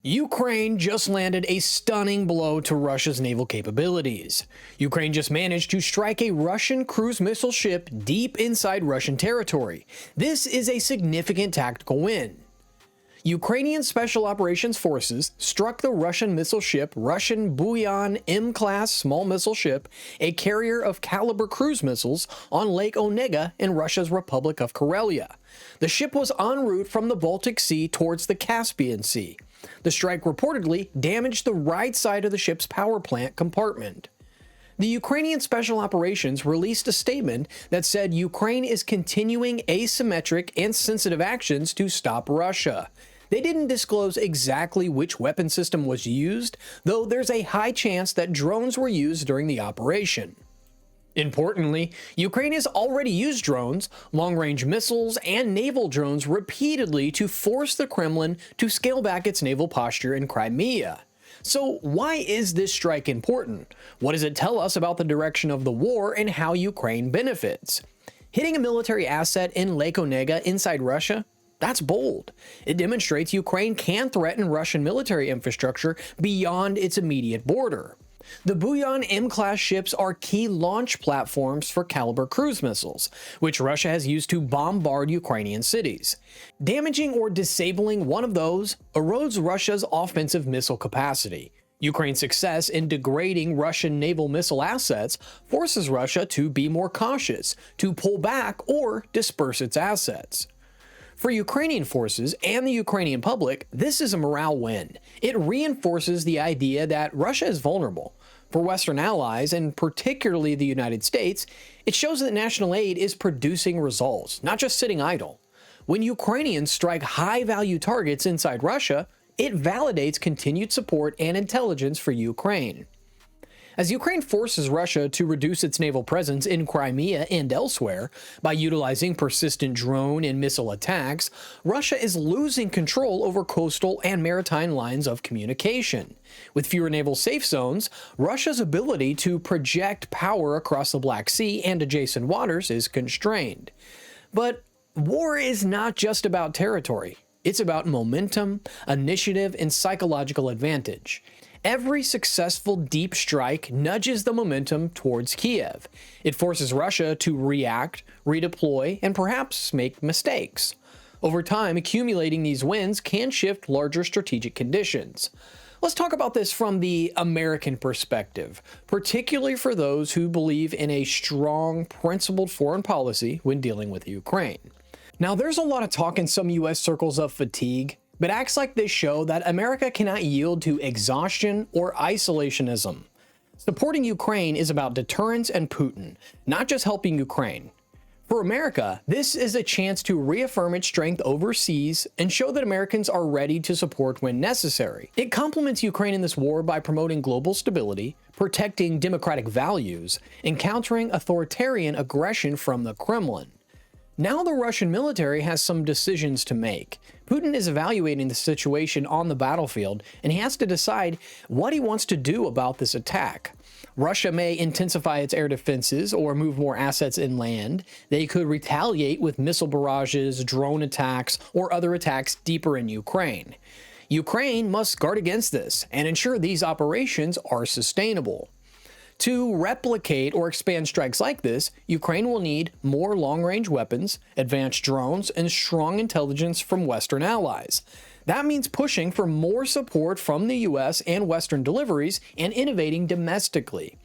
Ukraine just landed a stunning blow to Russia's naval capabilities. Ukraine just managed to strike a Russian cruise missile ship deep inside Russian territory. This is a significant tactical win. Ukrainian Special Operations Forces struck the Russian missile ship Russian Buyan M-class small missile ship, a carrier of caliber cruise missiles, on Lake Onega in Russia's Republic of Karelia. The ship was en route from the Baltic Sea towards the Caspian Sea. The strike reportedly damaged the right side of the ship's power plant compartment. The Ukrainian Special Operations released a statement that said Ukraine is continuing asymmetric and sensitive actions to stop Russia. They didn't disclose exactly which weapon system was used, though there's a high chance that drones were used during the operation. Importantly, Ukraine has already used drones, long-range missiles, and naval drones repeatedly to force the Kremlin to scale back its naval posture in Crimea. So why is this strike important? What does it tell us about the direction of the war and how Ukraine benefits? Hitting a military asset in Lake Onega inside Russia? That's bold. It demonstrates Ukraine can threaten Russian military infrastructure beyond its immediate border. The Buyan M-class ships are key launch platforms for caliber cruise missiles, which Russia has used to bombard Ukrainian cities. Damaging or disabling one of those erodes Russia's offensive missile capacity. Ukraine's success in degrading Russian naval missile assets forces Russia to be more cautious, to pull back or disperse its assets. For Ukrainian forces and the Ukrainian public, this is a morale win. It reinforces the idea that Russia is vulnerable. For Western allies, and particularly the United States, it shows that national aid is producing results, not just sitting idle. When Ukrainians strike high-value targets inside Russia, it validates continued support and intelligence for Ukraine. As Ukraine forces Russia to reduce its naval presence in Crimea and elsewhere by utilizing persistent drone and missile attacks, Russia is losing control over coastal and maritime lines of communication. With fewer naval safe zones, Russia's ability to project power across the Black Sea and adjacent waters is constrained. But war is not just about territory. It's about momentum, initiative, and psychological advantage. Every successful deep strike nudges the momentum towards Kiev. It forces Russia to react, redeploy, and perhaps make mistakes. Over time, accumulating these wins can shift larger strategic conditions. Let's talk about this from the American perspective, particularly for those who believe in a strong, principled foreign policy when dealing with Ukraine. Now, there's a lot of talk in some US circles of fatigue, but acts like this show that America cannot yield to exhaustion or isolationism. Supporting Ukraine is about deterrence and Putin, not just helping Ukraine. For America, this is a chance to reaffirm its strength overseas and show that Americans are ready to support when necessary. It complements Ukraine in this war by promoting global stability, protecting democratic values, and countering authoritarian aggression from the Kremlin. Now the Russian military has some decisions to make. Putin is evaluating the situation on the battlefield, and he has to decide what he wants to do about this attack. Russia may intensify its air defenses or move more assets inland. They could retaliate with missile barrages, drone attacks, or other attacks deeper in Ukraine. Ukraine must guard against this and ensure these operations are sustainable. To replicate or expand strikes like this, Ukraine will need more long-range weapons, advanced drones, and strong intelligence from Western allies. That means pushing for more support from the US and Western deliveries and innovating domestically.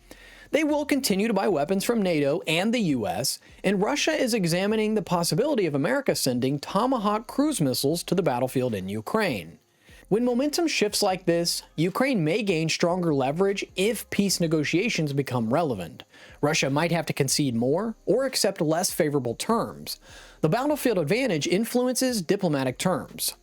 They will continue to buy weapons from NATO and the US, and Russia is examining the possibility of America sending Tomahawk cruise missiles to the battlefield in Ukraine. When momentum shifts like this, Ukraine may gain stronger leverage if peace negotiations become relevant. Russia might have to concede more or accept less favorable terms. The battlefield advantage influences diplomatic terms.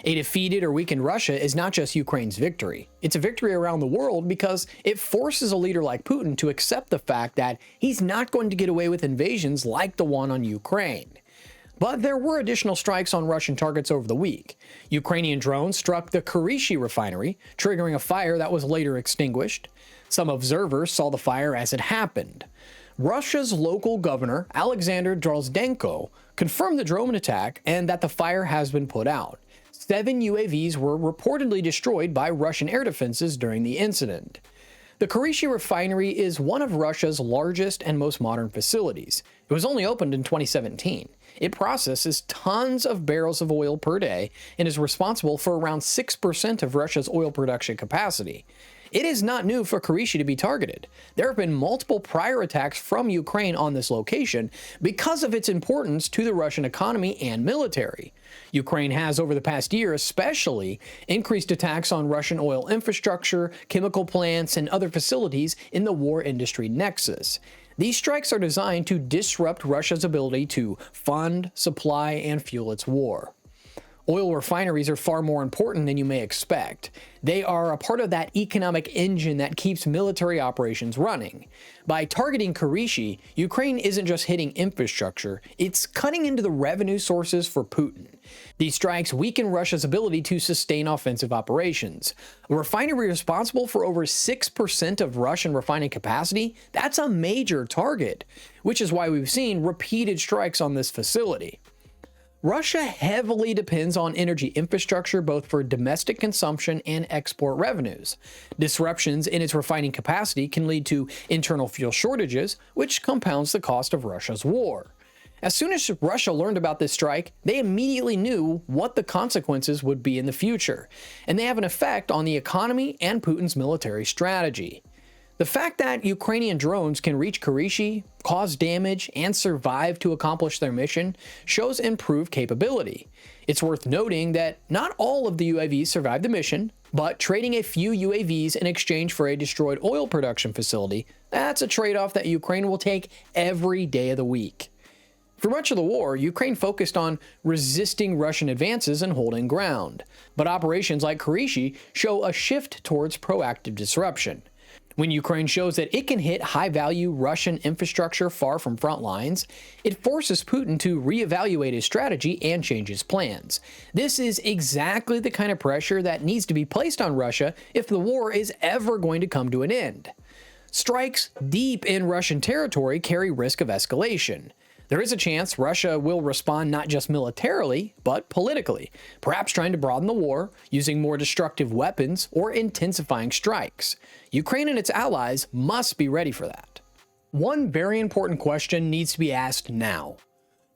A defeated or weakened Russia is not just Ukraine's victory. It's a victory around the world because it forces a leader like Putin to accept the fact that he's not going to get away with invasions like the one on Ukraine. But there were additional strikes on Russian targets over the week. Ukrainian drones struck the Kurishi refinery, triggering a fire that was later extinguished. Some observers saw the fire as it happened. Russia's local governor, Alexander Drozdenko, confirmed the drone attack and that the fire has been put out. 7 UAVs were reportedly destroyed by Russian air defenses during the incident. The Kurishi refinery is one of Russia's largest and most modern facilities. It was only opened in 2017. It processes tons of barrels of oil per day and is responsible for around 6% of Russia's oil production capacity. It is not new for Kurishi to be targeted. There have been multiple prior attacks from Ukraine on this location because of its importance to the Russian economy and military. Ukraine has, over the past year especially, increased attacks on Russian oil infrastructure, chemical plants, and other facilities in the war industry nexus. These strikes are designed to disrupt Russia's ability to fund, supply, and fuel its war. Oil refineries are far more important than you may expect. They are a part of that economic engine that keeps military operations running. By targeting Kurishi, Ukraine isn't just hitting infrastructure, it's cutting into the revenue sources for Putin. These strikes weaken Russia's ability to sustain offensive operations. A refinery responsible for over 6% of Russian refining capacity, that's a major target, which is why we've seen repeated strikes on this facility. Russia heavily depends on energy infrastructure both for domestic consumption and export revenues. Disruptions in its refining capacity can lead to internal fuel shortages, which compounds the cost of Russia's war. As soon as Russia learned about this strike, they immediately knew what the consequences would be in the future, and they have an effect on the economy and Putin's military strategy. The fact that Ukrainian drones can reach Kurishi, cause damage, and survive to accomplish their mission shows improved capability. It's worth noting that not all of the UAVs survived the mission, but trading a few UAVs in exchange for a destroyed oil production facility, that's a trade-off that Ukraine will take every day of the week. For much of the war, Ukraine focused on resisting Russian advances and holding ground, but operations like Kurishi show a shift towards proactive disruption. When Ukraine shows that it can hit high-value Russian infrastructure far from front lines, it forces Putin to reevaluate his strategy and change his plans. This is exactly the kind of pressure that needs to be placed on Russia if the war is ever going to come to an end. Strikes deep in Russian territory carry risk of escalation. There is a chance Russia will respond not just militarily, but politically, perhaps trying to broaden the war, using more destructive weapons, or intensifying strikes. Ukraine and its allies must be ready for that. One very important question needs to be asked now.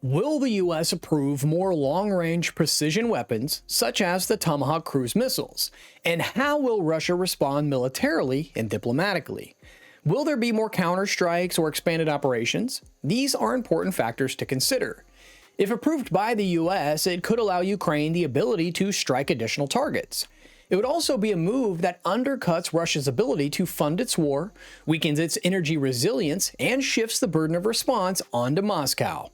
Will the US approve more long-range precision weapons, such as the Tomahawk cruise missiles? And how will Russia respond militarily and diplomatically? Will there be more counterstrikes or expanded operations? These are important factors to consider. If approved by the US, it could allow Ukraine the ability to strike additional targets. It would also be a move that undercuts Russia's ability to fund its war, weakens its energy resilience, and shifts the burden of response onto Moscow.